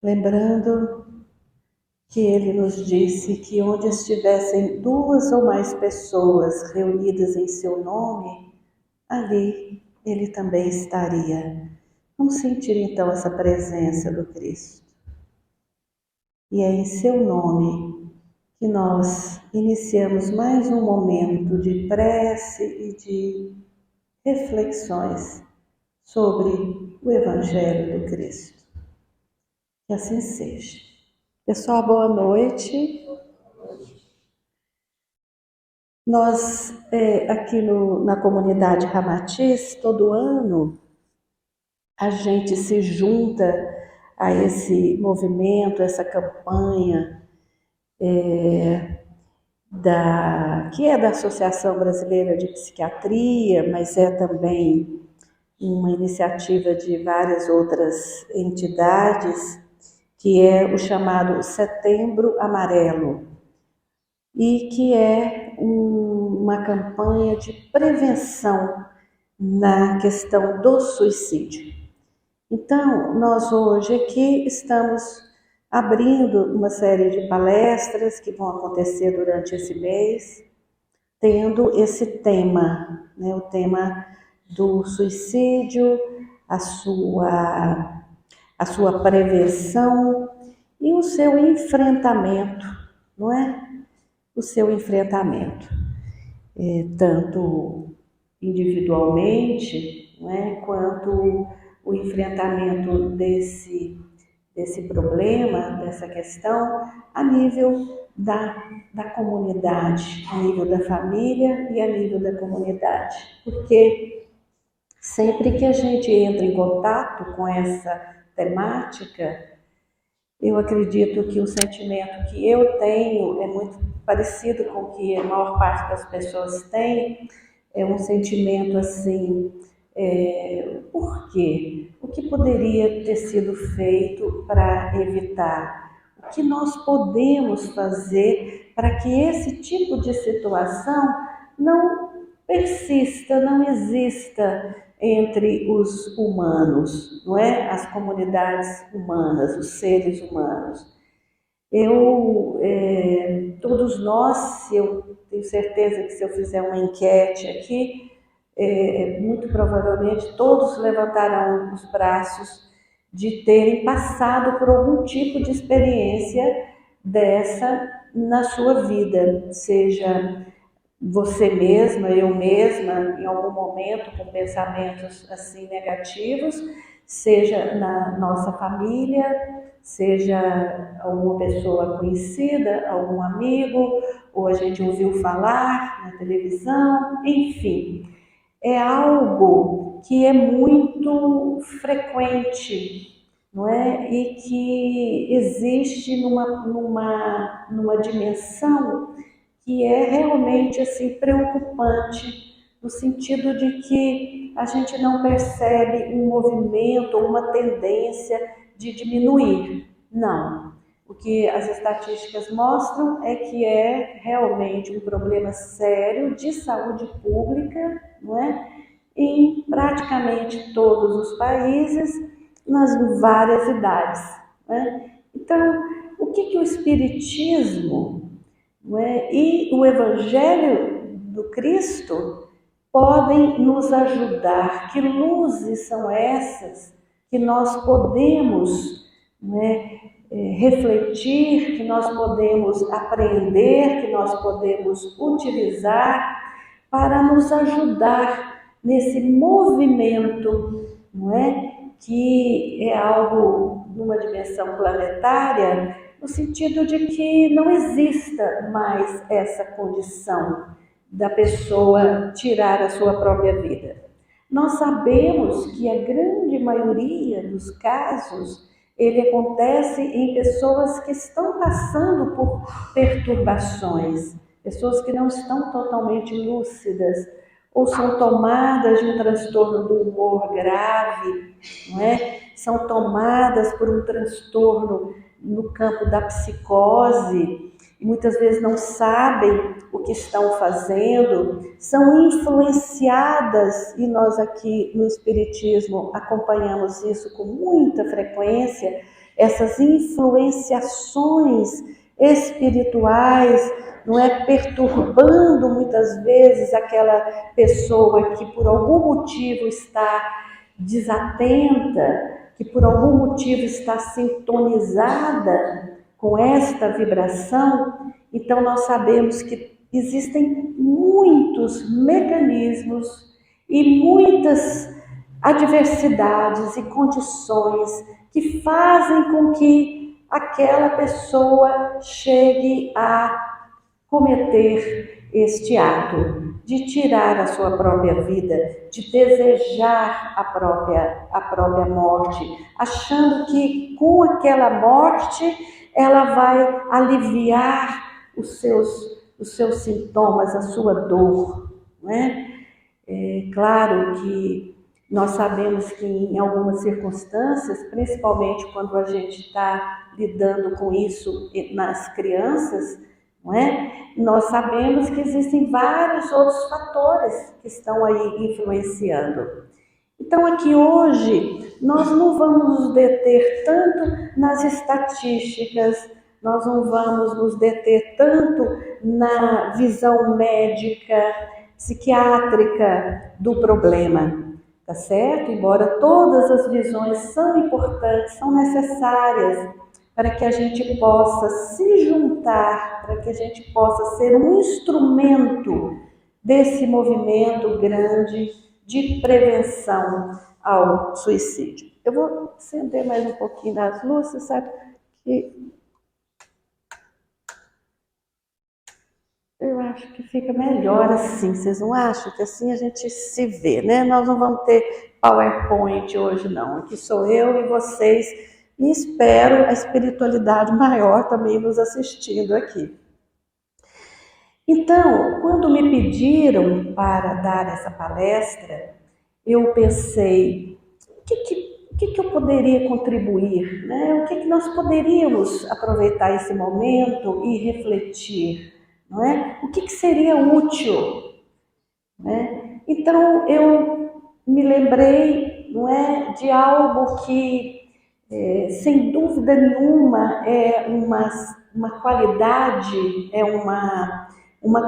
lembrando que ele nos disse que onde estivessem duas ou mais pessoas reunidas em seu nome, ali ele também estaria. Vamos sentir então essa presença do Cristo. E é em seu nome que nós iniciamos mais um momento de prece e de reflexões sobre o Evangelho do Cristo. Que assim seja. Pessoal, boa noite. Nós, aqui na comunidade Ramatiz, todo ano, a gente se junta a esse movimento, essa campanha, que é da Associação Brasileira de Psiquiatria, mas é também uma iniciativa de várias outras entidades, que é o chamado Setembro Amarelo, e que é uma campanha de prevenção na questão do suicídio. Então, nós hoje aqui estamos abrindo uma série de palestras que vão acontecer durante esse mês, tendo esse tema, né, o tema do suicídio, a sua prevenção e o seu enfrentamento, não é? O seu enfrentamento, tanto individualmente, não é, quanto o enfrentamento desse problema, dessa questão, a nível da comunidade, a nível da família e a nível da comunidade. Porque sempre que a gente entra em contato com essa temática, eu acredito que o sentimento que eu tenho é muito parecido com o que a maior parte das pessoas tem, é um sentimento assim, por quê? O que poderia ter sido feito para evitar? O que nós podemos fazer para que esse tipo de situação não persista, não exista entre os humanos, não é? As comunidades humanas, os seres humanos. Todos nós, eu tenho certeza que se eu fizer uma enquete aqui, muito provavelmente todos levantarão os braços de terem passado por algum tipo de experiência dessa na sua vida, seja você mesma, eu mesma, em algum momento com pensamentos assim negativos, seja na nossa família, seja alguma pessoa conhecida, algum amigo, ou a gente ouviu falar na televisão, enfim. É algo que é muito frequente, não é? E que existe numa dimensão que é realmente assim preocupante, no sentido de que a gente não percebe um movimento ou uma tendência de diminuir. Não. O que as estatísticas mostram é que é realmente um problema sério de saúde pública, não é? Em praticamente todos os países, nas várias idades. Né? Então, o que o Espiritismo, não é, e o Evangelho do Cristo podem nos ajudar? Que luzes são essas que nós podemos, né, refletir, que nós podemos aprender, que nós podemos utilizar para nos ajudar nesse movimento, não é? Que é algo numa dimensão planetária, no sentido de que não exista mais essa condição da pessoa tirar a sua própria vida. Nós sabemos que a grande maioria dos casos ele acontece em pessoas que estão passando por perturbações, pessoas que não estão totalmente lúcidas ou são tomadas de um transtorno do humor grave, não é? São tomadas por um transtorno no campo da psicose, e muitas vezes não sabem o que estão fazendo, são influenciadas, e nós aqui no Espiritismo acompanhamos isso com muita frequência, essas influenciações espirituais, não é, perturbando muitas vezes aquela pessoa que por algum motivo está desatenta, que por algum motivo está sintonizada com esta vibração. Então nós sabemos que existem muitos mecanismos e muitas adversidades e condições que fazem com que aquela pessoa chegue a cometer este ato de tirar a sua própria vida, de desejar a própria morte, achando que com aquela morte ela vai aliviar os seus sintomas, a sua dor, não é? É claro que nós sabemos que em algumas circunstâncias, principalmente quando a gente está lidando com isso nas crianças, não é? Nós sabemos que existem vários outros fatores que estão aí influenciando. Então aqui hoje nós não vamos nos deter tanto nas estatísticas, nós não vamos nos deter tanto na visão médica, psiquiátrica do problema, tá certo? Embora todas as visões são importantes, são necessárias para que a gente possa se juntar, para que a gente possa ser um instrumento desse movimento grande de prevenção ao suicídio. Eu vou acender mais um pouquinho das luzes, sabe? Que eu acho que fica melhor assim, vocês não acham? Que assim a gente se vê, né? Nós não vamos ter PowerPoint hoje não, aqui sou eu e vocês, e espero a espiritualidade maior também nos assistindo aqui. Então, quando me pediram para dar essa palestra, eu pensei, o que eu poderia contribuir, né? O que nós poderíamos aproveitar esse momento e refletir, não é? O que seria útil, né? Então eu me lembrei, não é, de algo que, sem dúvida nenhuma, é uma qualidade, é uma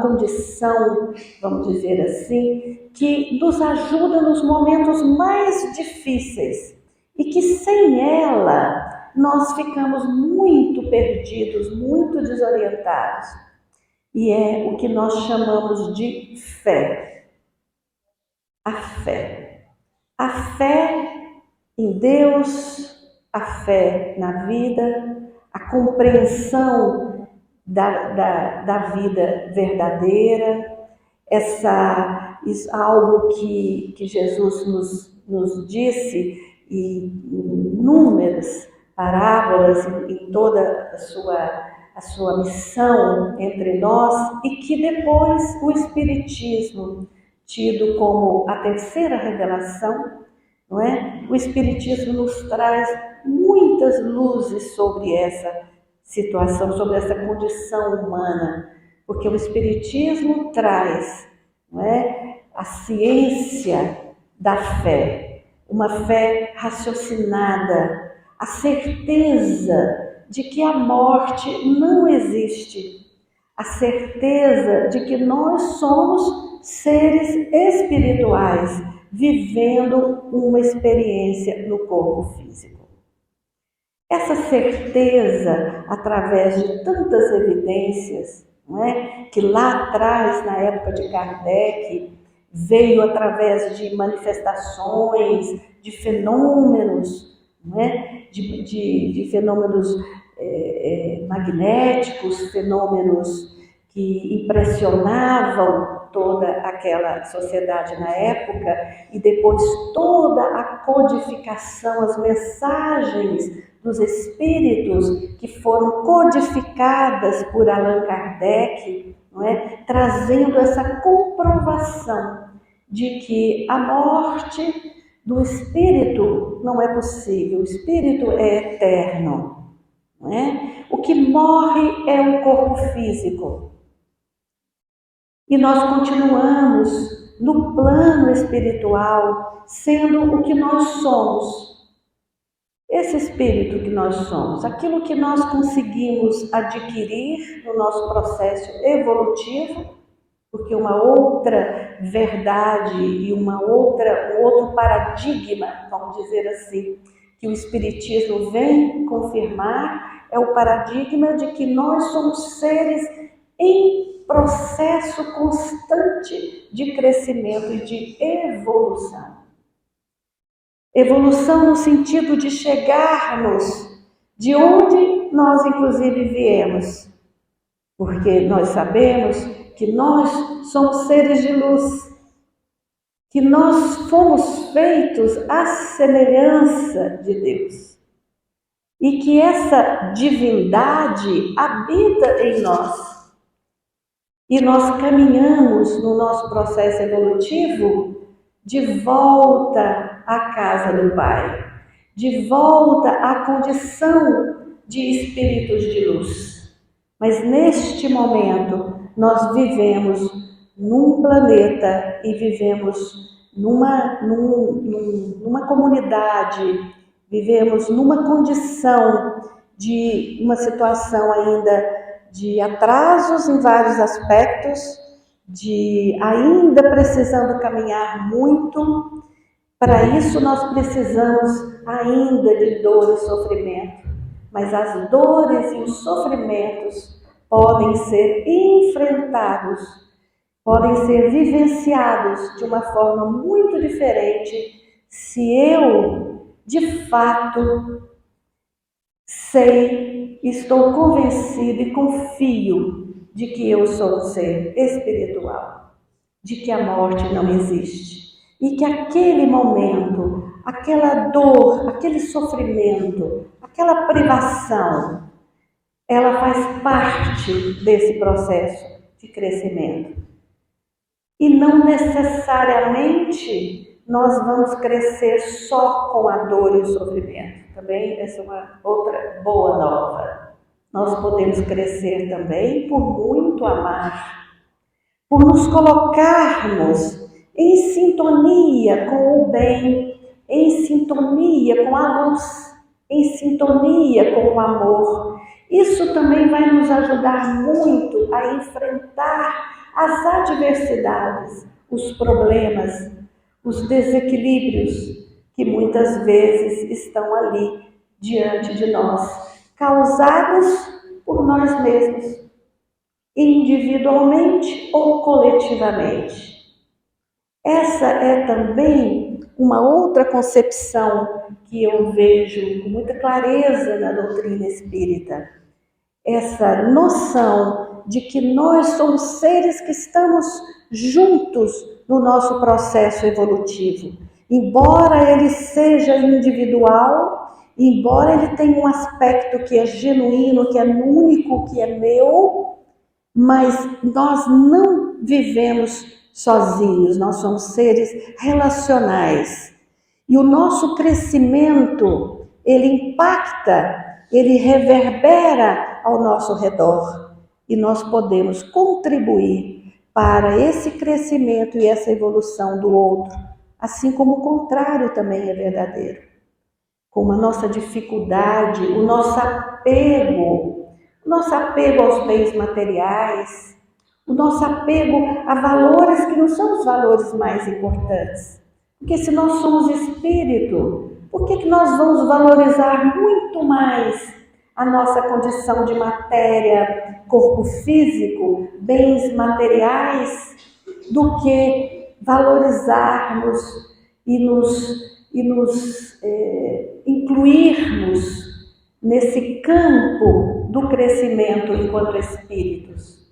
condição, vamos dizer assim, que nos ajuda nos momentos mais difíceis e que sem ela nós ficamos muito perdidos, muito desorientados. E é o que nós chamamos de fé. A fé. A fé em Deus, a fé na vida, a compreensão da vida verdadeira, algo que Jesus nos disse em inúmeras parábolas, em toda a sua missão entre nós, e que depois o Espiritismo, tido como a terceira revelação, não é? O Espiritismo nos traz muitas luzes sobre essa situação, sobre essa condição humana, porque o Espiritismo traz, não é, a ciência da fé, uma fé raciocinada, a certeza de que a morte não existe, a certeza de que nós somos seres espirituais vivendo uma experiência no corpo físico. Essa certeza, através de tantas evidências, não é, que lá atrás, na época de Kardec, veio através de manifestações, de fenômenos, não é, de fenômenos magnéticos, fenômenos que impressionavam toda aquela sociedade na época, e depois toda a codificação, as mensagens dos espíritos que foram codificadas por Allan Kardec, não é? Trazendo essa comprovação de que a morte do espírito não é possível, o espírito é eterno, não é? O que morre é o corpo físico. E nós continuamos no plano espiritual sendo o que nós somos. Esse espírito que nós somos, aquilo que nós conseguimos adquirir no nosso processo evolutivo, porque uma outra verdade e um outro paradigma, vamos dizer assim, que o Espiritismo vem confirmar, é o paradigma de que nós somos seres em processo constante de crescimento e de evolução. Evolução no sentido de chegarmos de onde nós inclusive viemos, porque nós sabemos que nós somos seres de luz, que nós fomos feitos à semelhança de Deus e que essa divindade habita em nós. E nós caminhamos no nosso processo evolutivo de volta à casa do Pai, de volta à condição de espíritos de luz. Mas neste momento nós vivemos num planeta e vivemos numa comunidade, vivemos numa condição de uma situação ainda de atrasos em vários aspectos, de ainda precisando caminhar muito. Para isso nós precisamos ainda de dor e sofrimento, mas as dores e os sofrimentos podem ser enfrentados, podem ser vivenciados de uma forma muito diferente se eu, de fato, sei, estou convencido e confio de que eu sou um ser espiritual, de que a morte não existe e que aquele momento, aquela dor, aquele sofrimento, aquela privação, ela faz parte desse processo de crescimento. E não necessariamente nós vamos crescer só com a dor e o sofrimento. Também essa é uma outra boa nova. Nós podemos crescer também por muito amar, por nos colocarmos em sintonia com o bem, em sintonia com a luz, em sintonia com o amor. Isso também vai nos ajudar muito a enfrentar as adversidades, os problemas, os desequilíbrios que muitas vezes estão ali diante de nós, causados por nós mesmos, individualmente ou coletivamente. Essa é também uma outra concepção que eu vejo com muita clareza na doutrina espírita. Essa noção de que nós somos seres que estamos juntos no nosso processo evolutivo. Embora ele seja individual, embora ele tenha um aspecto que é genuíno, que é único, que é meu, mas nós não vivemos sozinhos, nós somos seres relacionais. E o nosso crescimento, ele impacta, ele reverbera ao nosso redor. E nós podemos contribuir para esse crescimento e essa evolução do outro, assim como o contrário também é verdadeiro. Como a nossa dificuldade, o nosso apego aos bens materiais, o nosso apego a valores que não são os valores mais importantes. Porque se nós somos espírito, por que nós vamos valorizar muito mais a nossa condição de matéria, corpo físico, bens materiais, do que valorizarmos e nos incluirmos nesse campo do crescimento enquanto espíritos?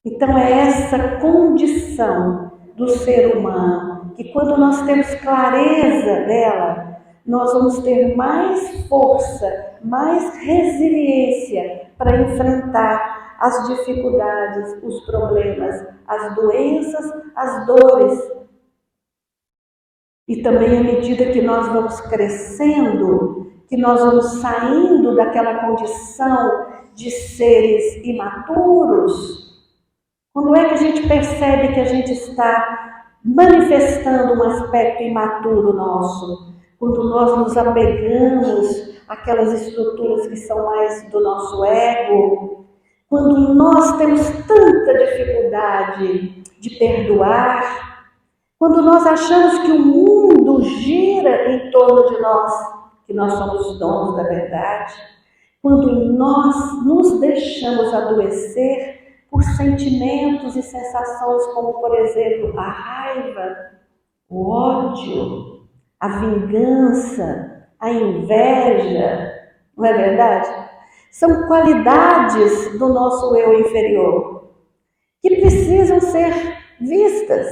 Então é essa condição do ser humano que, quando nós temos clareza dela, nós vamos ter mais força, mais resiliência para enfrentar as dificuldades, os problemas, as doenças, as dores. E também à medida que nós vamos crescendo, que nós vamos saindo daquela condição de seres imaturos, quando é que a gente percebe que a gente está manifestando um aspecto imaturo nosso? quando nós nos apegamos àquelas estruturas que são mais do nosso ego, quando nós temos tanta dificuldade de perdoar, quando nós achamos que o mundo gira em torno de nós, que nós somos donos da verdade, quando nós nos deixamos adoecer por sentimentos e sensações como, por exemplo, a raiva, o ódio, a vingança, a inveja, não é verdade? São qualidades do nosso eu inferior que precisam ser vistas.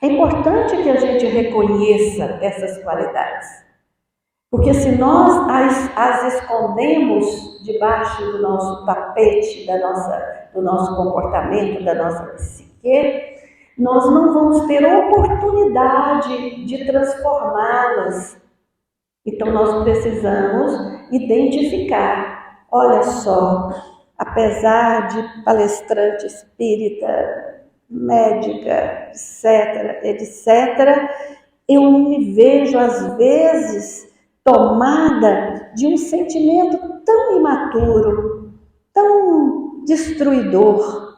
É importante que a gente reconheça essas qualidades, porque se nós as escondemos debaixo do nosso tapete, do nosso comportamento, da nossa psique, nós não vamos ter oportunidade de transformá-las. Então nós precisamos identificar. Olha só, apesar de palestrante espírita, médica, etc., eu me vejo às vezes tomada de um sentimento tão imaturo, tão destruidor,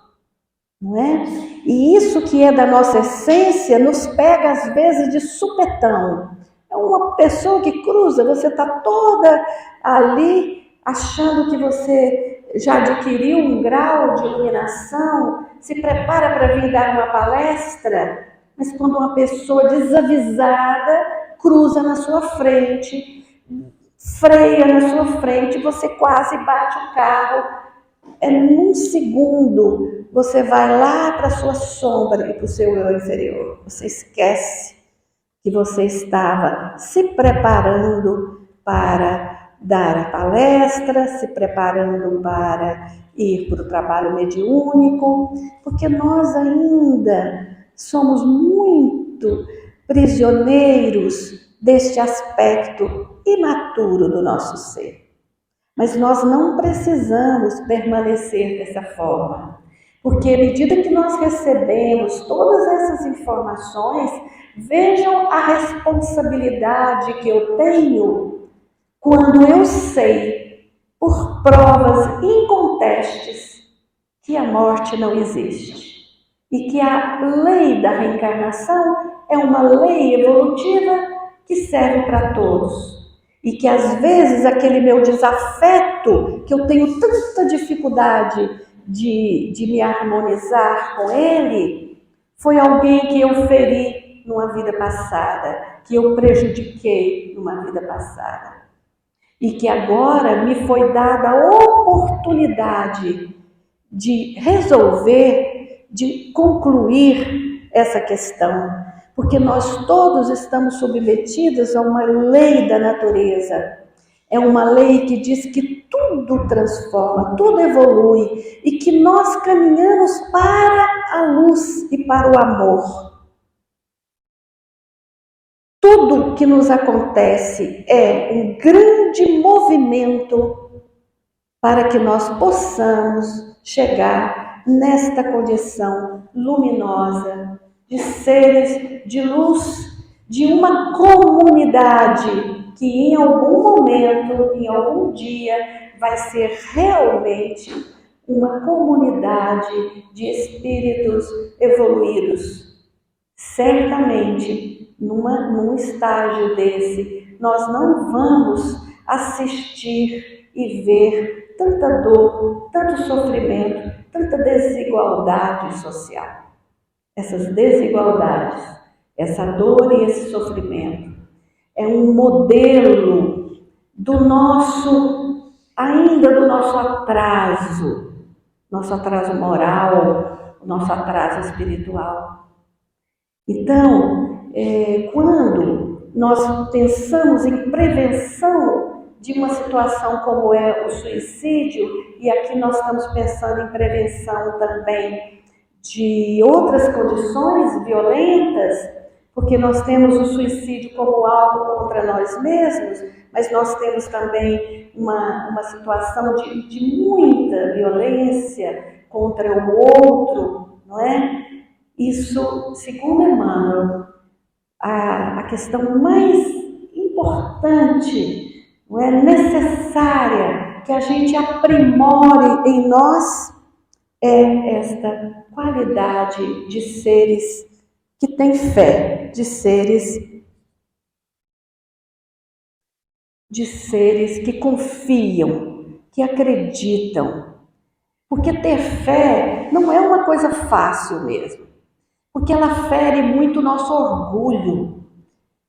não é? E isso que é da nossa essência nos pega às vezes de supetão. É uma pessoa que cruza, você está toda ali achando que você já adquiriu um grau de iluminação, se prepara para vir dar uma palestra, mas quando uma pessoa desavisada cruza na sua frente, freia na sua frente, você quase bate o carro. Num segundo, você vai lá para a sua sombra e para o seu eu inferior. Você esquece que você estava se preparando para dar a palestra, se preparando para ir para o trabalho mediúnico, porque nós ainda somos muito prisioneiros deste aspecto imaturo do nosso ser. Mas nós não precisamos permanecer dessa forma, porque à medida que nós recebemos todas essas informações, vejam a responsabilidade que eu tenho quando eu sei, por provas incontestes, que a morte não existe e que a lei da reencarnação é uma lei evolutiva que serve para todos. E que às vezes aquele meu desafeto, que eu tenho tanta dificuldade de me harmonizar com ele, foi alguém que eu feri numa vida passada, que eu prejudiquei numa vida passada. E que agora me foi dada a oportunidade de resolver, de concluir essa questão. Porque nós todos estamos submetidos a uma lei da natureza. É uma lei que diz que tudo transforma, tudo evolui e que nós caminhamos para a luz e para o amor. Tudo que nos acontece é um grande movimento para que nós possamos chegar nesta condição luminosa, de seres de luz, de uma comunidade que em algum momento, em algum dia, vai ser realmente uma comunidade de espíritos evoluídos. Certamente, num estágio desse, nós não vamos assistir e ver tanta dor, tanto sofrimento, tanta desigualdade social. Essas desigualdades, essa dor e esse sofrimento é um modelo do nosso atraso moral, nosso atraso espiritual. Então, quando nós pensamos em prevenção de uma situação como é o suicídio, e aqui nós estamos pensando em prevenção também de outras condições violentas, porque nós temos o suicídio como algo contra nós mesmos, mas nós temos também uma situação de muita violência contra o outro, não é? Isso, segundo Emmanuel, a questão mais importante, não é necessária, que a gente aprimore em nós é esta qualidade de seres que têm fé, de seres que confiam, que acreditam. Porque ter fé não é uma coisa fácil mesmo, porque ela fere muito o nosso orgulho,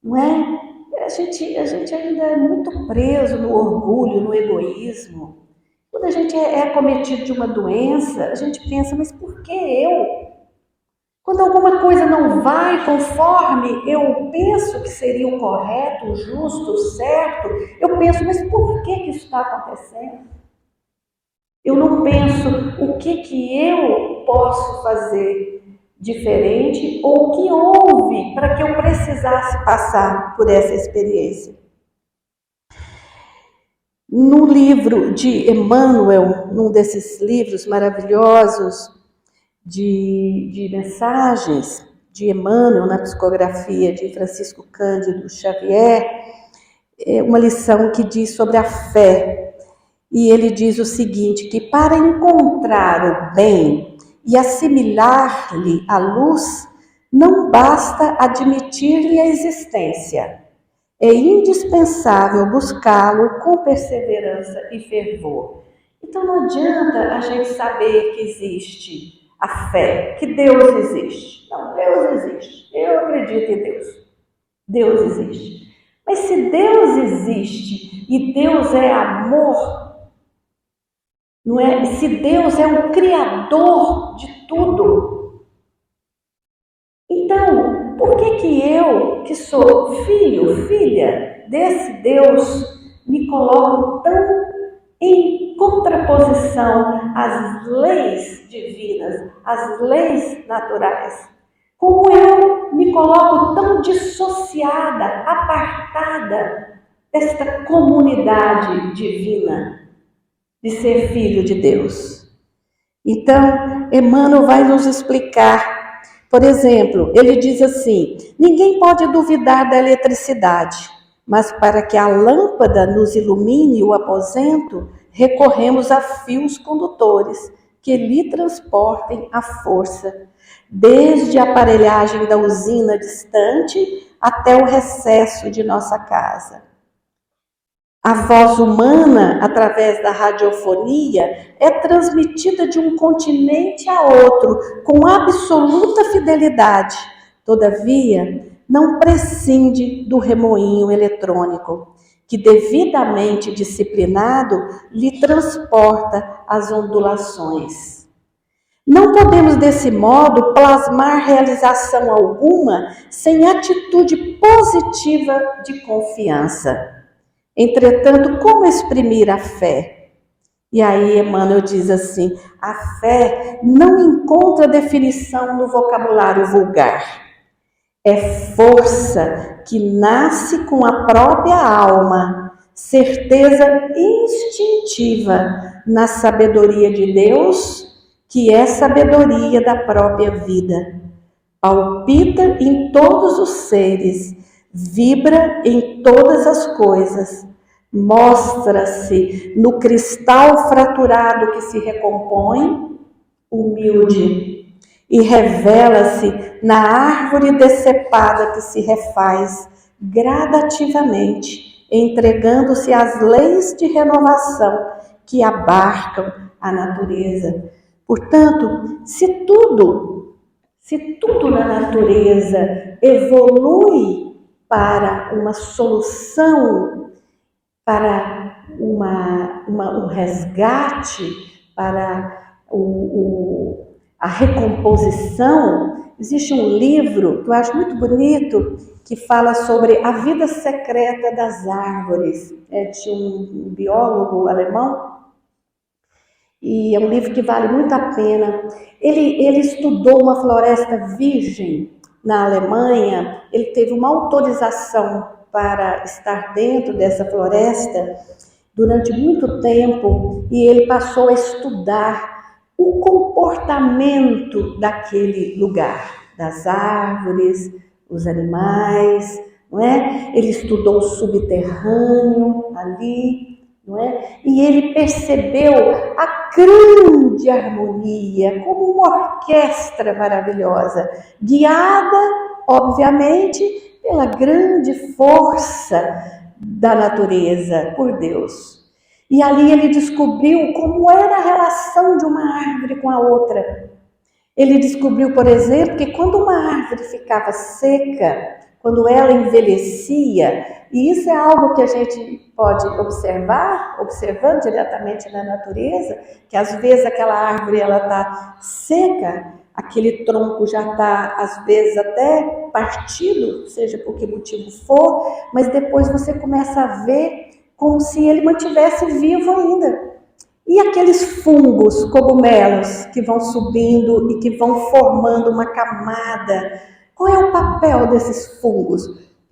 não é? A gente ainda é muito preso no orgulho, no egoísmo. Quando a gente é acometido de uma doença, a gente pensa, mas por que eu? Quando alguma coisa não vai conforme eu penso que seria o correto, o justo, o certo, eu penso, mas por que isso está acontecendo? Eu não penso o que eu posso fazer diferente ou o que houve para que eu precisasse passar por essa experiência. No livro de Emmanuel, num desses livros maravilhosos de mensagens de Emmanuel na psicografia de Francisco Cândido Xavier, é uma lição que diz sobre a fé. E ele diz o seguinte, que para encontrar o bem e assimilar-lhe a luz, não basta admitir-lhe a existência. É indispensável buscá-lo com perseverança e fervor. Então não adianta a gente saber que existe a fé, que Deus existe. Não, Deus existe. Eu acredito em Deus. Deus existe. Mas se Deus existe e Deus é amor, não é? Se Deus é o criador de tudo, então, por que eu, que sou filho, filha desse Deus, me coloco tão em contraposição às leis divinas, às leis naturais? Como eu me coloco tão dissociada, apartada desta comunidade divina de ser filho de Deus? Então, Emmanuel vai nos explicar. Por exemplo, ele diz assim: ninguém pode duvidar da eletricidade, mas para que a lâmpada nos ilumine o aposento, recorremos a fios condutores que lhe transportem a força, desde a aparelhagem da usina distante até o recesso de nossa casa. A voz humana, através da radiofonia, é transmitida de um continente a outro com absoluta fidelidade. Todavia, não prescinde do remoinho eletrônico, que devidamente disciplinado lhe transporta as ondulações. Não podemos, desse modo, plasmar realização alguma sem atitude positiva de confiança. Entretanto, como exprimir a fé? E aí Emmanuel diz assim, a fé não encontra definição no vocabulário vulgar. É força que nasce com a própria alma, certeza instintiva na sabedoria de Deus, que é sabedoria da própria vida. Palpita em todos os seres, vibra em todas as coisas, mostra-se no cristal fraturado que se recompõe, humilde, e revela-se na árvore decepada que se refaz gradativamente, entregando-se às leis de renovação que abarcam a natureza. Portanto, se tudo na natureza evolui para uma solução, para um resgate, para a recomposição, existe um livro que eu acho muito bonito, que fala sobre a vida secreta das árvores, de um biólogo alemão, e é um livro que vale muito a pena. Ele estudou uma floresta virgem na Alemanha, ele teve uma autorização para estar dentro dessa floresta durante muito tempo e ele passou a estudar o comportamento daquele lugar, das árvores, os animais, não é? Ele estudou o subterrâneo ali, não é? E ele percebeu a grande harmonia, como uma orquestra maravilhosa, guiada, obviamente, pela grande força da natureza, por Deus. E ali ele descobriu como era a relação de uma árvore com a outra. Ele descobriu, por exemplo, que quando uma árvore ficava seca, quando ela envelhecia, e isso é algo que a gente pode observar, observando diretamente na natureza, que às vezes aquela árvore ela está seca, aquele tronco já está às vezes até partido, seja por que motivo for, mas depois você começa a ver como se ele mantivesse vivo ainda. E aqueles fungos, cogumelos que vão subindo e que vão formando uma camada, qual é o papel desses fungos,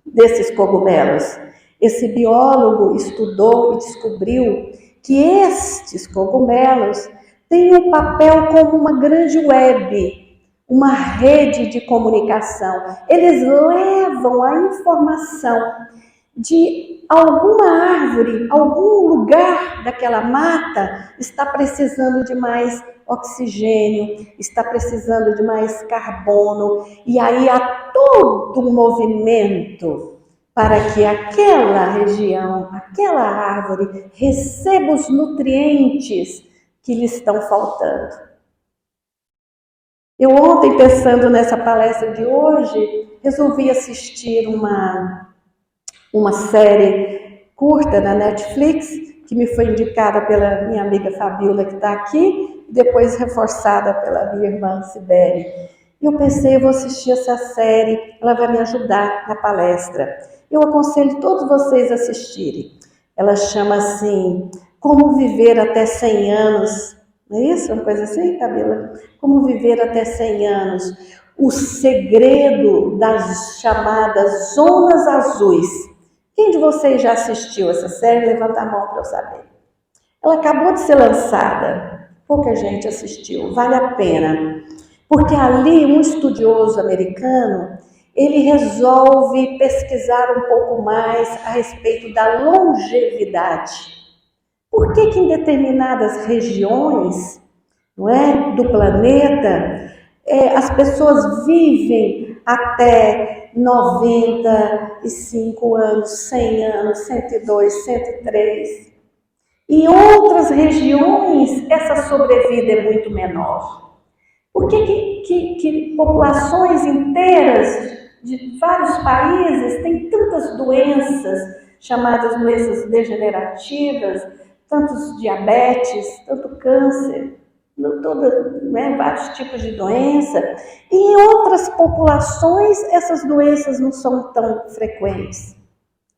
desses cogumelos? Esse biólogo estudou e descobriu que estes cogumelos têm um papel como uma grande web, uma rede de comunicação. Eles levam a informação de alguma árvore, algum lugar daquela mata está precisando de mais oxigênio, está precisando de mais carbono, e aí há todo um movimento para que aquela região, aquela árvore receba os nutrientes que lhe estão faltando. Eu ontem, pensando nessa palestra de hoje, resolvi assistir uma série curta na Netflix, que me foi indicada pela minha amiga Fabiola, que está aqui, e depois reforçada pela minha irmã Sibeli. E eu pensei, eu vou assistir essa série, ela vai me ajudar na palestra. Eu aconselho todos vocês a assistirem. Ela chama assim, Como Viver Até 100 Anos. Não é isso? Uma coisa assim, Fabiola? Como Viver Até 100 Anos. O segredo das chamadas zonas azuis. Quem de vocês já assistiu essa série? Levanta a mão para eu saber. Ela acabou de ser lançada. Pouca gente assistiu. Vale a pena. Porque ali um estudioso americano, ele resolve pesquisar um pouco mais a respeito da longevidade. Por que em determinadas regiões, não é, do planeta, as pessoas vivem até 95 anos, 100 anos, 102, 103. Em outras regiões, essa sobrevida é muito menor. Por que populações inteiras de vários países têm tantas doenças, chamadas doenças degenerativas, tantos diabetes, tanto câncer? Vários tipos de doença, e em outras populações essas doenças não são tão frequentes.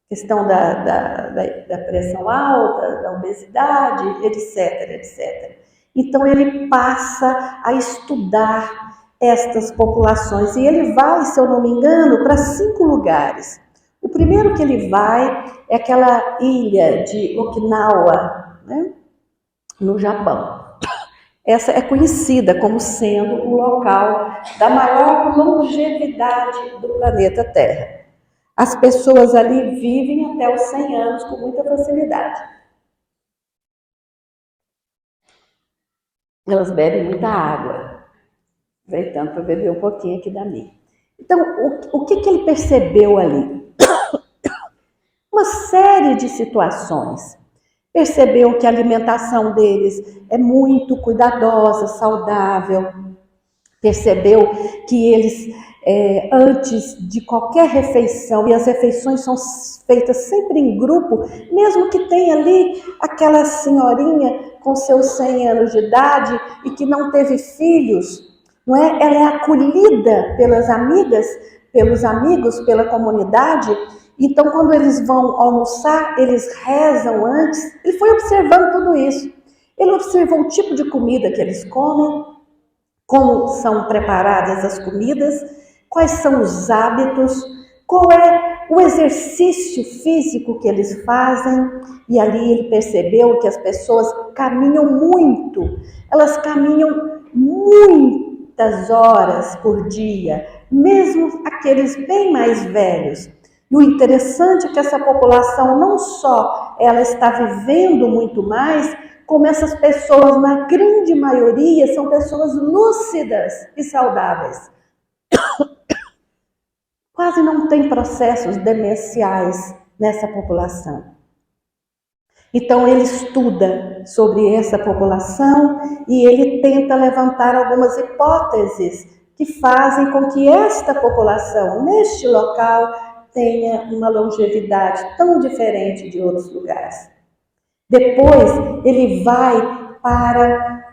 Questão da pressão alta, da obesidade, etc, etc. Então ele passa a estudar estas populações, e ele vai, se eu não me engano, para 5 lugares. O primeiro que ele vai é aquela ilha de Okinawa, né, no Japão. Essa é conhecida como sendo o local da maior longevidade do planeta Terra. As pessoas ali vivem até os 100 anos com muita facilidade. Elas bebem muita água. Aproveitando para beber um pouquinho aqui da minha. Então, o que ele percebeu ali? Uma série de situações. Percebeu que a alimentação deles é muito cuidadosa, saudável. Percebeu que eles, antes de qualquer refeição, e as refeições são feitas sempre em grupo, mesmo que tenha ali aquela senhorinha com seus 100 anos de idade e que não teve filhos, não é? Ela é acolhida pelas amigas, pelos amigos, pela comunidade. Então, quando eles vão almoçar, eles rezam antes. Ele foi observando tudo isso. Ele observou o tipo de comida que eles comem, como são preparadas as comidas, quais são os hábitos, qual é o exercício físico que eles fazem. E ali ele percebeu que as pessoas caminham muito. Elas caminham muitas horas por dia, mesmo aqueles bem mais velhos. E o interessante é que essa população não só ela está vivendo muito mais, como essas pessoas, na grande maioria, são pessoas lúcidas e saudáveis. Quase não tem processos demenciais nessa população. Então ele estuda sobre essa população e ele tenta levantar algumas hipóteses que fazem com que esta população, neste local, tenha uma longevidade tão diferente de outros lugares. Depois ele vai para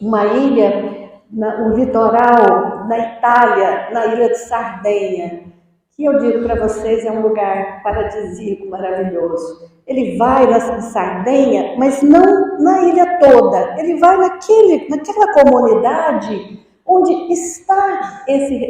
uma ilha, no litoral, na Itália, na ilha de Sardenha, que eu digo para vocês é um lugar paradisíaco, maravilhoso. Ele vai na Sardenha, mas não na ilha toda. Ele vai naquela comunidade onde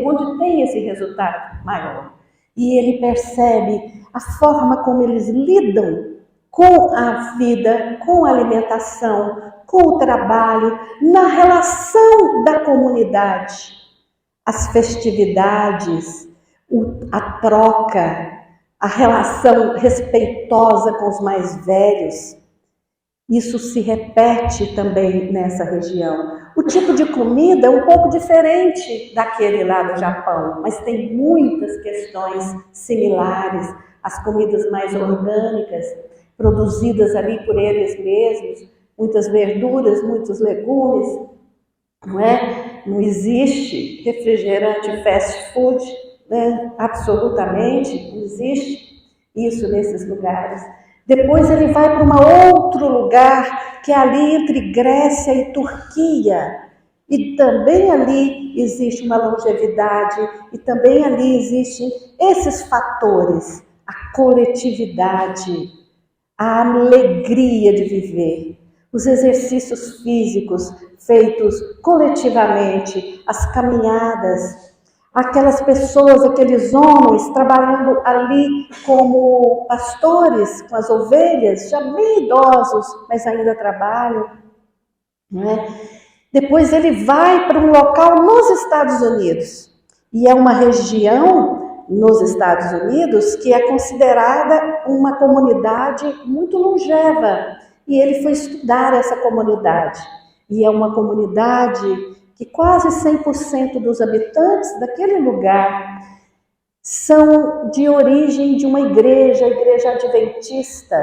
onde tem esse resultado maior. E ele percebe a forma como eles lidam com a vida, com a alimentação, com o trabalho, na relação da comunidade, as festividades, a troca, a relação respeitosa com os mais velhos. Isso se repete também nessa região. O tipo de comida é um pouco diferente daquele lá do Japão, mas tem muitas questões similares. As comidas mais orgânicas, produzidas ali por eles mesmos, muitas verduras, muitos legumes, não é? Não existe refrigerante fast food, né? Absolutamente não existe isso nesses lugares. Depois ele vai para um outro lugar, que é ali entre Grécia e Turquia. E também ali existe uma longevidade, e também ali existem esses fatores, a coletividade, a alegria de viver, os exercícios físicos feitos coletivamente, as caminhadas, aquelas pessoas, aqueles homens trabalhando ali como pastores com as ovelhas, já bem idosos, mas ainda trabalham, não é? Depois ele vai para um local nos Estados Unidos, e é uma região nos Estados Unidos que é considerada uma comunidade muito longeva, e ele foi estudar essa comunidade, e é uma comunidade que quase 100% dos habitantes daquele lugar são de origem de uma igreja, a igreja adventista.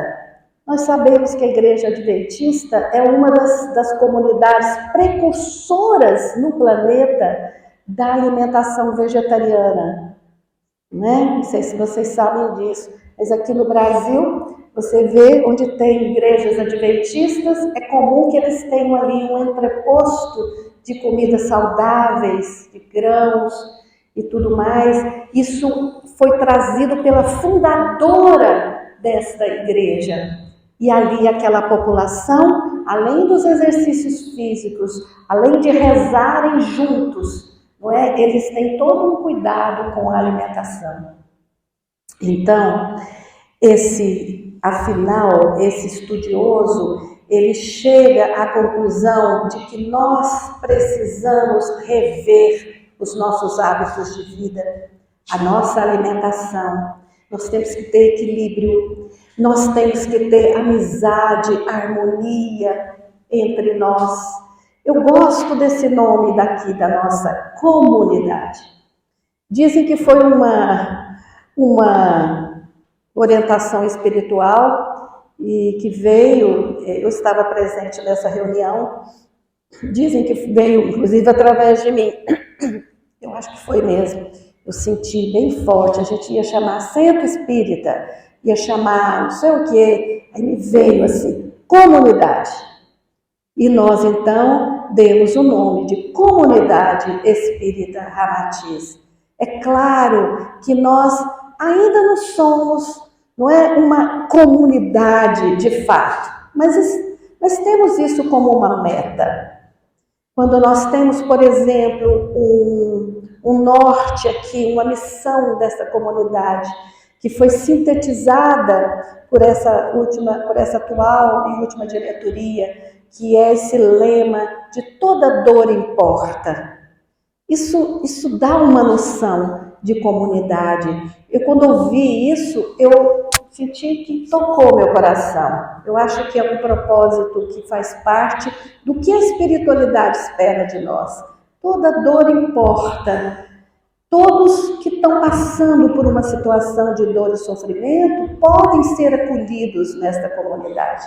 Nós sabemos que a igreja adventista é uma das comunidades precursoras no planeta da alimentação vegetariana, né? Não sei se vocês sabem disso, mas aqui no Brasil, você vê onde tem igrejas adventistas, é comum que eles tenham ali um entreposto de comidas saudáveis, de grãos e tudo mais. Isso foi trazido pela fundadora desta igreja. E ali aquela população, além dos exercícios físicos, além de rezarem juntos, não é? Eles têm todo um cuidado com a alimentação. Então, afinal, esse estudioso, ele chega à conclusão de que nós precisamos rever os nossos hábitos de vida, a nossa alimentação. Nós temos que ter equilíbrio, nós temos que ter amizade, harmonia entre nós. Eu gosto desse nome daqui, da nossa comunidade. Dizem que foi uma orientação espiritual e que veio, eu estava presente nessa reunião, dizem que veio inclusive através de mim, eu acho que foi mesmo, eu senti bem forte, a gente ia chamar centro espírita, ia chamar não sei o que, aí me veio assim, comunidade, e nós então demos o nome de Comunidade Espírita Ramatiz. É claro que nós ainda não somos, não é uma comunidade de fato, mas temos isso como uma meta. Quando nós temos, por exemplo, um norte aqui, uma missão dessa comunidade, que foi sintetizada por essa atual e última diretoria, que é esse lema de toda dor importa. Isso dá uma noção de comunidade, quando ouvi isso, eu senti que tocou meu coração. Eu acho que é um propósito que faz parte do que a espiritualidade espera de nós. Toda dor importa. Todos que estão passando por uma situação de dor e sofrimento podem ser acolhidos nesta comunidade.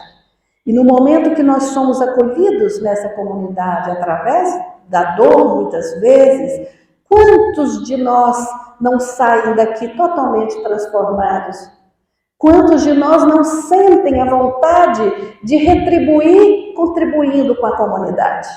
E no momento que nós somos acolhidos nessa comunidade através da dor, muitas vezes, quantos de nós não saem daqui totalmente transformados? Quantos de nós não sentem a vontade de retribuir contribuindo com a comunidade?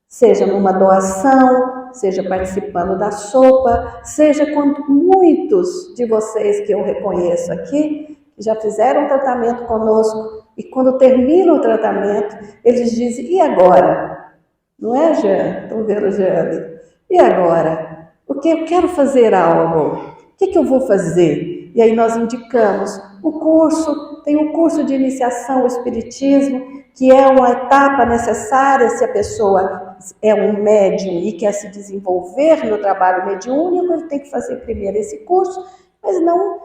Seja numa doação, seja participando da sopa, seja quando muitos de vocês que eu reconheço aqui, já fizeram tratamento conosco, e quando termina o tratamento, eles dizem, e agora? Não é, Jeane? Estão vendo, Jeane? E agora? Porque eu quero fazer algo. O que eu vou fazer? E aí nós indicamos o curso, tem um curso de iniciação ao Espiritismo, que é uma etapa necessária se a pessoa é um médium e quer se desenvolver no trabalho mediúnico, ele tem que fazer primeiro esse curso, mas não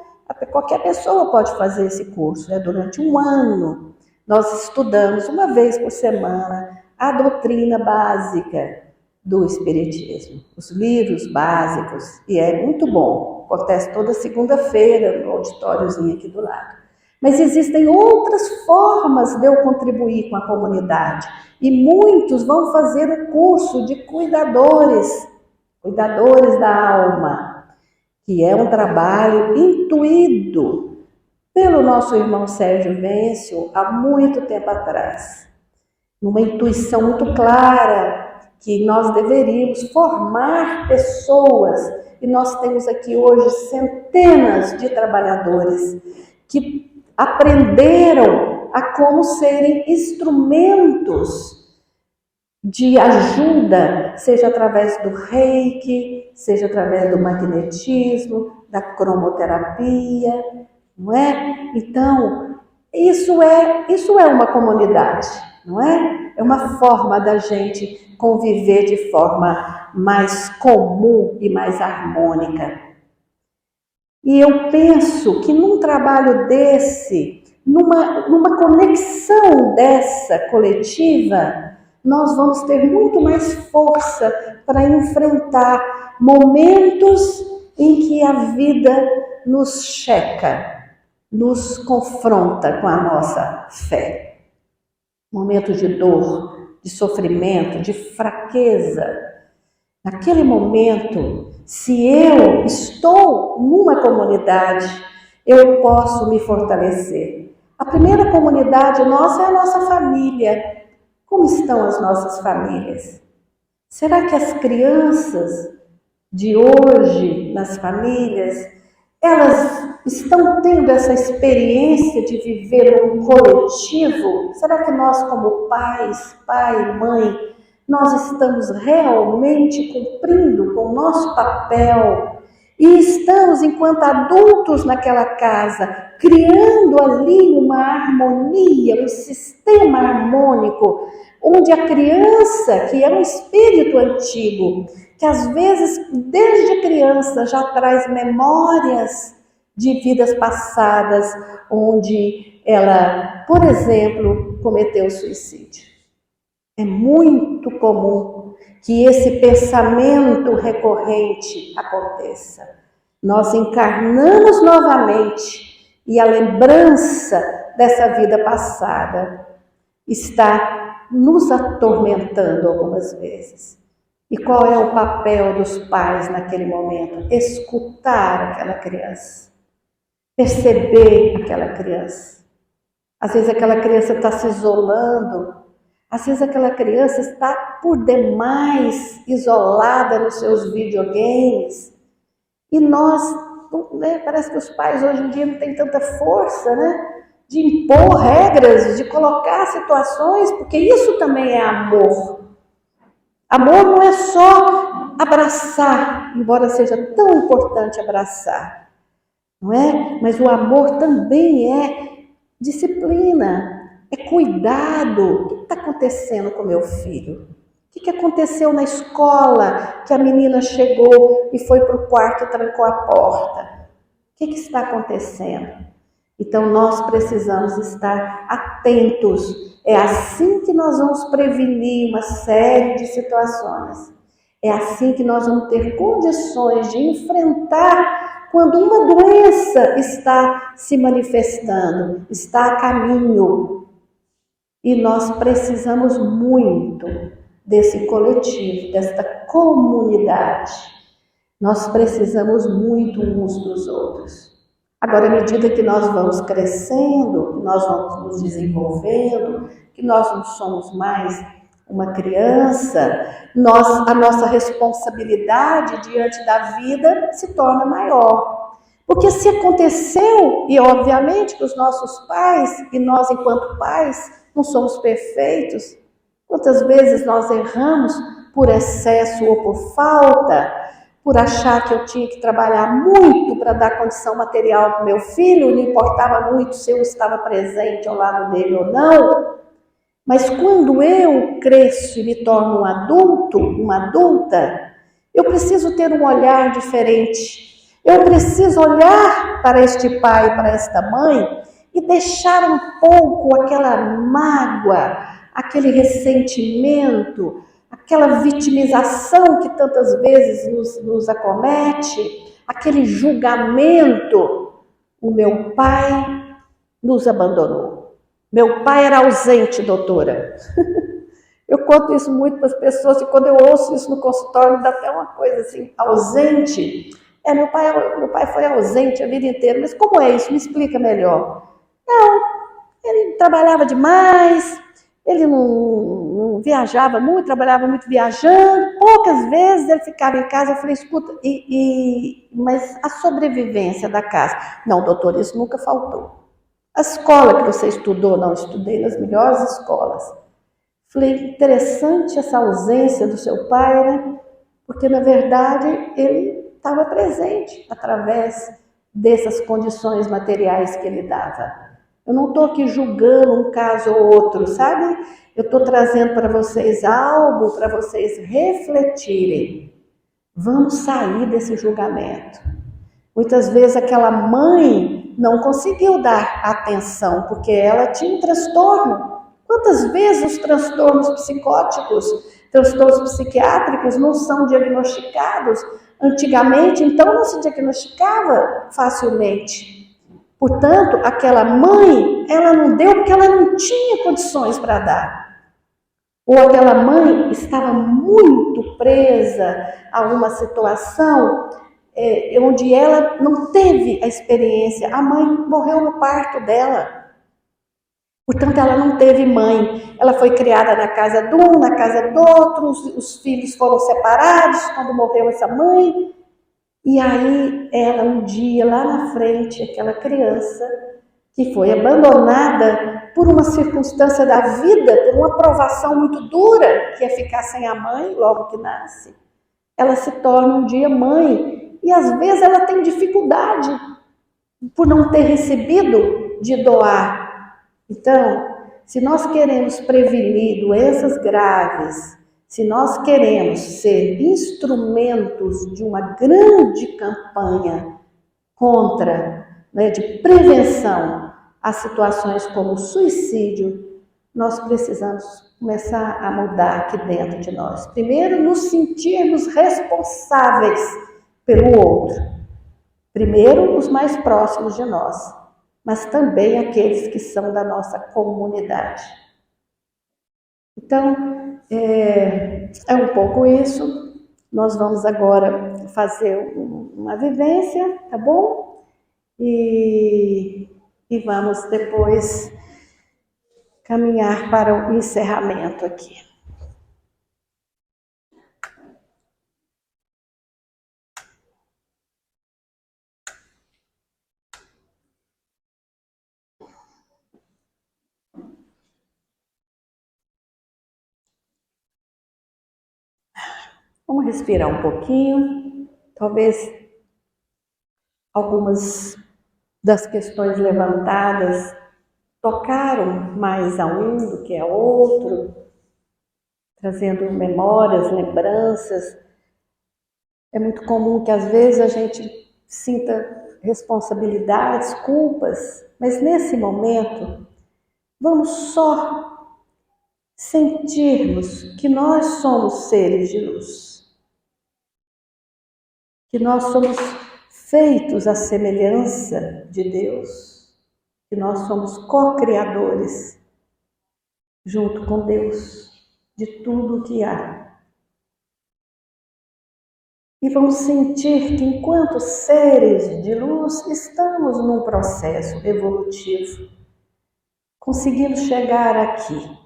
qualquer pessoa pode fazer esse curso, né? Durante um ano. Nós estudamos uma vez por semana a doutrina básica do Espiritismo, os livros básicos, e é muito bom. Acontece toda segunda-feira no auditóriozinho aqui do lado. Mas existem outras formas de eu contribuir com a comunidade. E muitos vão fazer o curso de cuidadores da alma, que é um trabalho intuído pelo nosso irmão Sérgio Vêncio há muito tempo atrás. Uma intuição muito clara que nós deveríamos formar pessoas, e nós temos aqui hoje centenas de trabalhadores que aprenderam a como serem instrumentos de ajuda, seja através do reiki, seja através do magnetismo, da cromoterapia, não é? Então, isso é uma comunidade, não é? É uma forma da gente conviver de forma mais comum e mais harmônica. E eu penso que num trabalho desse, numa conexão dessa coletiva, nós vamos ter muito mais força para enfrentar momentos em que a vida nos checa, nos confronta com a nossa fé. Momentos de dor, de sofrimento, de fraqueza. Naquele momento, se eu estou numa comunidade, eu posso me fortalecer. A primeira comunidade nossa é a nossa família. Como estão as nossas famílias? Será que as crianças de hoje, nas famílias, elas estão tendo essa experiência de viver um coletivo? Será que nós, como pais, pai, mãe, nós estamos realmente cumprindo com o nosso papel e estamos, enquanto adultos naquela casa, criando ali uma harmonia, um sistema harmônico, onde a criança, que é um espírito antigo, que às vezes desde criança já traz memórias de vidas passadas, onde ela, por exemplo, cometeu suicídio. É muito comum que esse pensamento recorrente aconteça. Nós encarnamos novamente e a lembrança dessa vida passada está nos atormentando algumas vezes. E qual é o papel dos pais naquele momento? Escutar aquela criança, perceber aquela criança. Às vezes aquela criança está se isolando, às vezes aquela criança está por demais isolada nos seus videogames. E nós, né, parece que os pais hoje em dia não têm tanta força, né, de impor regras, de colocar situações, porque isso também é amor. Amor não é só abraçar, embora seja tão importante abraçar, não é? Mas o amor também é disciplina, é cuidado. O que está acontecendo com meu filho? O que aconteceu na escola que a menina chegou e foi para o quarto e trancou a porta? que está acontecendo? Então, nós precisamos estar atentos. É assim que nós vamos prevenir uma série de situações. É assim que nós vamos ter condições de enfrentar quando uma doença está se manifestando, está a caminho. E nós precisamos muito desse coletivo, desta comunidade. Nós precisamos muito uns dos outros. Agora, à medida que nós vamos crescendo, nós vamos nos desenvolvendo, que nós não somos mais uma criança, a nossa responsabilidade diante da vida se torna maior. Porque se aconteceu, e obviamente que os nossos pais, e nós enquanto pais, não somos perfeitos, quantas vezes nós erramos por excesso ou por falta, por achar que eu tinha que trabalhar muito para dar condição material para o meu filho, não importava muito se eu estava presente ao lado dele ou não. Mas quando eu cresço e me torno um adulto, uma adulta, eu preciso ter um olhar diferente. Eu preciso olhar para este pai, para esta mãe e deixar um pouco aquela mágoa, aquele ressentimento, aquela vitimização que tantas vezes nos acomete, aquele julgamento. O meu pai nos abandonou. Meu pai era ausente, doutora. Eu conto isso muito para as pessoas e quando eu ouço isso no consultório, me dá até uma coisa assim, ausente. Meu pai foi ausente a vida inteira, mas como é isso? Me explica melhor. Não, ele trabalhava demais, ele não viajava muito, trabalhava muito viajando, poucas vezes ele ficava em casa. Eu falei, escuta, mas a sobrevivência da casa? Não, doutor, isso nunca faltou. A escola que você estudou, não, estudei nas melhores escolas. Falei, interessante essa ausência do seu pai, né? Porque na verdade ele estava presente através dessas condições materiais que ele dava. Eu não estou aqui julgando um caso ou outro, sabe? Eu estou trazendo para vocês algo para vocês refletirem. Vamos sair desse julgamento. Muitas vezes aquela mãe não conseguiu dar atenção porque ela tinha um transtorno. Quantas vezes os transtornos psicóticos, transtornos psiquiátricos não são diagnosticados? Antigamente, então, não se diagnosticava facilmente. Portanto, aquela mãe, ela não deu porque ela não tinha condições para dar. Ou aquela mãe estava muito presa a uma situação onde ela não teve a experiência. A mãe morreu no parto dela. Portanto, ela não teve mãe. Ela foi criada na casa de um, na casa do outro, os filhos foram separados quando morreu essa mãe. E aí, ela um dia, lá na frente, aquela criança que foi abandonada por uma circunstância da vida, por uma provação muito dura, que é ficar sem a mãe logo que nasce, ela se torna um dia mãe. E às vezes ela tem dificuldade por não ter recebido de doar. Então, se nós queremos prevenir doenças graves, se nós queremos ser instrumentos de uma grande campanha contra, de prevenção a situações como o suicídio, nós precisamos começar a mudar aqui dentro de nós. Primeiro, nos sentirmos responsáveis pelo outro. Primeiro, os mais próximos de nós, mas também aqueles que são da nossa comunidade. Então, é um pouco isso. Nós vamos agora fazer uma vivência, tá bom? E vamos depois caminhar para o encerramento aqui. Vamos respirar um pouquinho. Talvez algumas das questões levantadas tocaram mais a um do que a outro, trazendo memórias, lembranças. É muito comum que às vezes a gente sinta responsabilidades, culpas, mas nesse momento vamos só sentirmos que nós somos seres de luz, que nós somos feitos à semelhança de Deus, que nós somos co-criadores junto com Deus de tudo o que há. E vamos sentir que, enquanto seres de luz, estamos num processo evolutivo, conseguindo chegar aqui.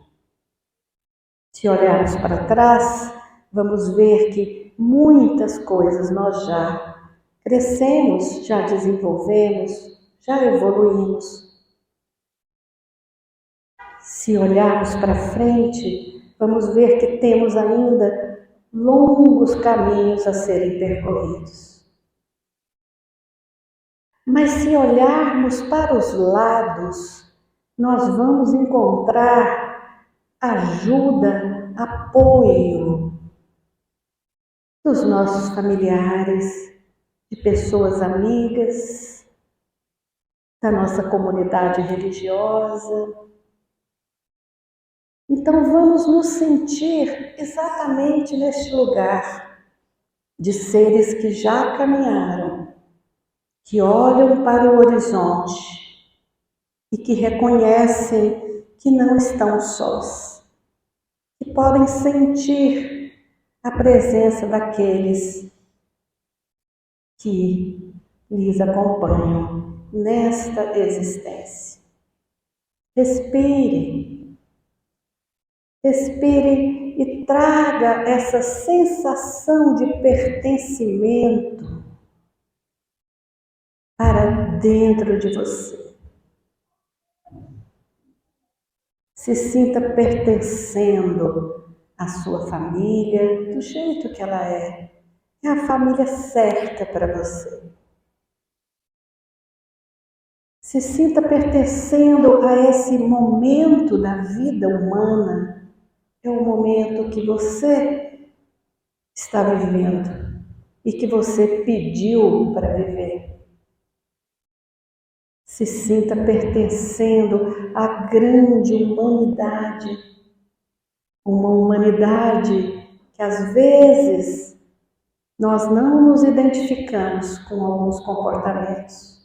Se olharmos para trás, vamos ver que muitas coisas nós já crescemos, já desenvolvemos, já evoluímos. Se olharmos para frente, vamos ver que temos ainda longos caminhos a serem percorridos. Mas se olharmos para os lados, nós vamos encontrar ajuda, apoio dos nossos familiares, de pessoas amigas, da nossa comunidade religiosa. Então vamos nos sentir exatamente neste lugar de seres que já caminharam, que olham para o horizonte e que reconhecem que não estão sós, que podem sentir a presença daqueles que lhes acompanham nesta existência. Respire. Respire e traga essa sensação de pertencimento para dentro de você. Se sinta pertencendo à sua família do jeito que ela é. É a família certa para você. Se sinta pertencendo a esse momento da vida humana. É o momento que você está vivendo e que você pediu para viver. Se sinta pertencendo à grande humanidade, uma humanidade que às vezes nós não nos identificamos com alguns comportamentos,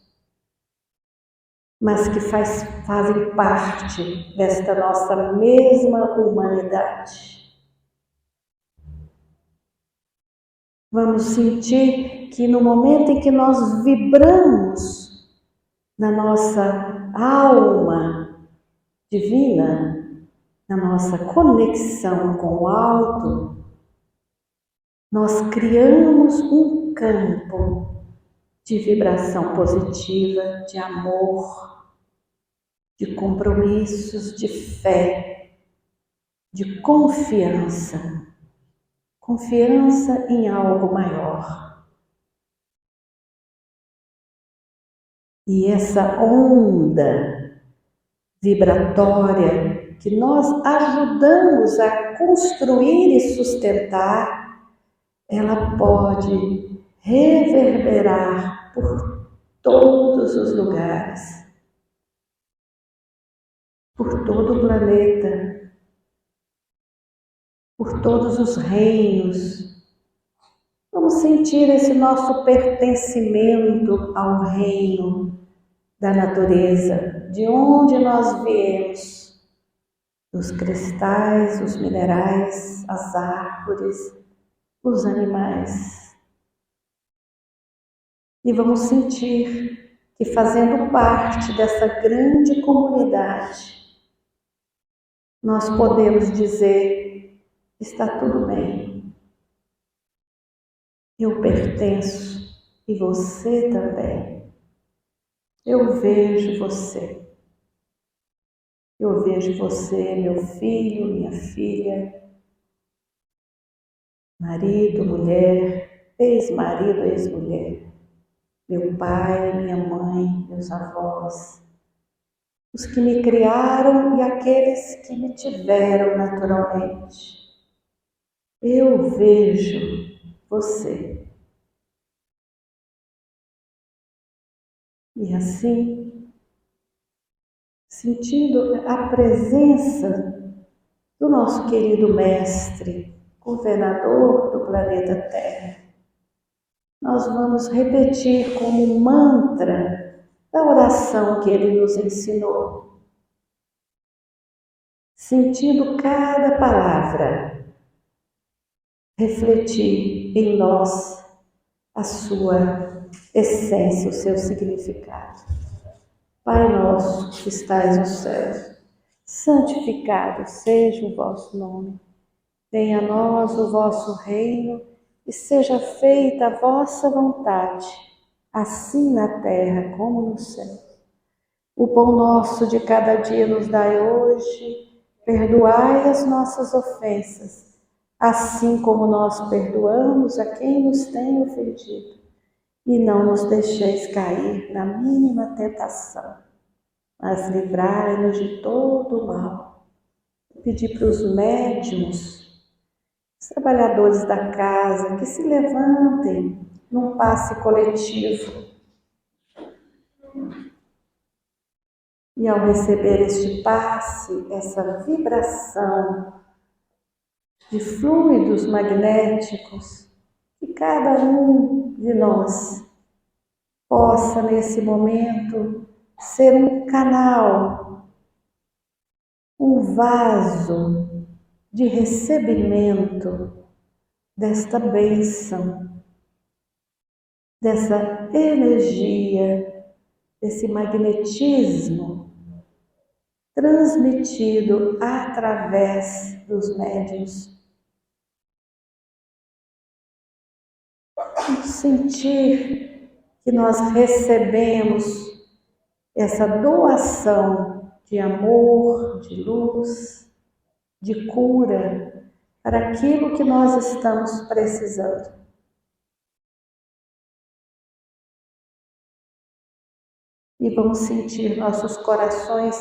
mas que fazem parte desta nossa mesma humanidade. Vamos sentir que no momento em que nós vibramos na nossa alma divina, na nossa conexão com o alto, nós criamos um campo de vibração positiva, de amor, de compromissos, de fé, de confiança. Confiança em algo maior. E essa onda vibratória que nós ajudamos a construir e sustentar, ela pode reverberar por todos os lugares, por todo o planeta, por todos os reinos. Vamos sentir esse nosso pertencimento ao reino da natureza, de onde nós viemos, os cristais, os minerais, as árvores, os animais. E vamos sentir que, fazendo parte dessa grande comunidade, nós podemos dizer: está tudo bem. Eu pertenço e você também. Eu vejo você. Eu vejo você, meu filho, minha filha, marido, mulher, ex-marido, ex-mulher, meu pai, minha mãe, meus avós, os que me criaram e aqueles que me tiveram naturalmente. Eu vejo você. E assim, sentindo a presença do nosso querido Mestre, governador do planeta Terra, nós vamos repetir como um mantra a oração que ele nos ensinou, sentindo cada palavra refletir em nós a sua essência, o seu significado. Pai nosso que estais no céu, santificado seja o vosso nome. Venha a nós o vosso reino e seja feita a vossa vontade, assim na terra como no céu. O pão nosso de cada dia nos dai hoje, perdoai as nossas ofensas, assim como nós perdoamos a quem nos tem ofendido. E não nos deixeis cair na mínima tentação, mas livrai-nos de todo o mal. Pedir para os médiuns, os trabalhadores da casa, que se levantem num passe coletivo. E ao receber este passe, essa vibração de fluidos magnéticos, que cada um de nós possa, nesse momento, ser um canal, um vaso de recebimento desta bênção, dessa energia, desse magnetismo transmitido através dos médiuns. Sentir que nós recebemos essa doação de amor, de luz, de cura para aquilo que nós estamos precisando. E vamos sentir nossos corações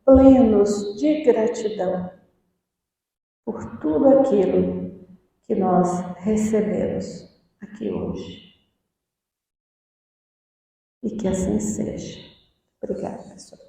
plenos de gratidão por tudo aquilo que nós recebemos aqui hoje. E que assim seja. Obrigada, pessoal.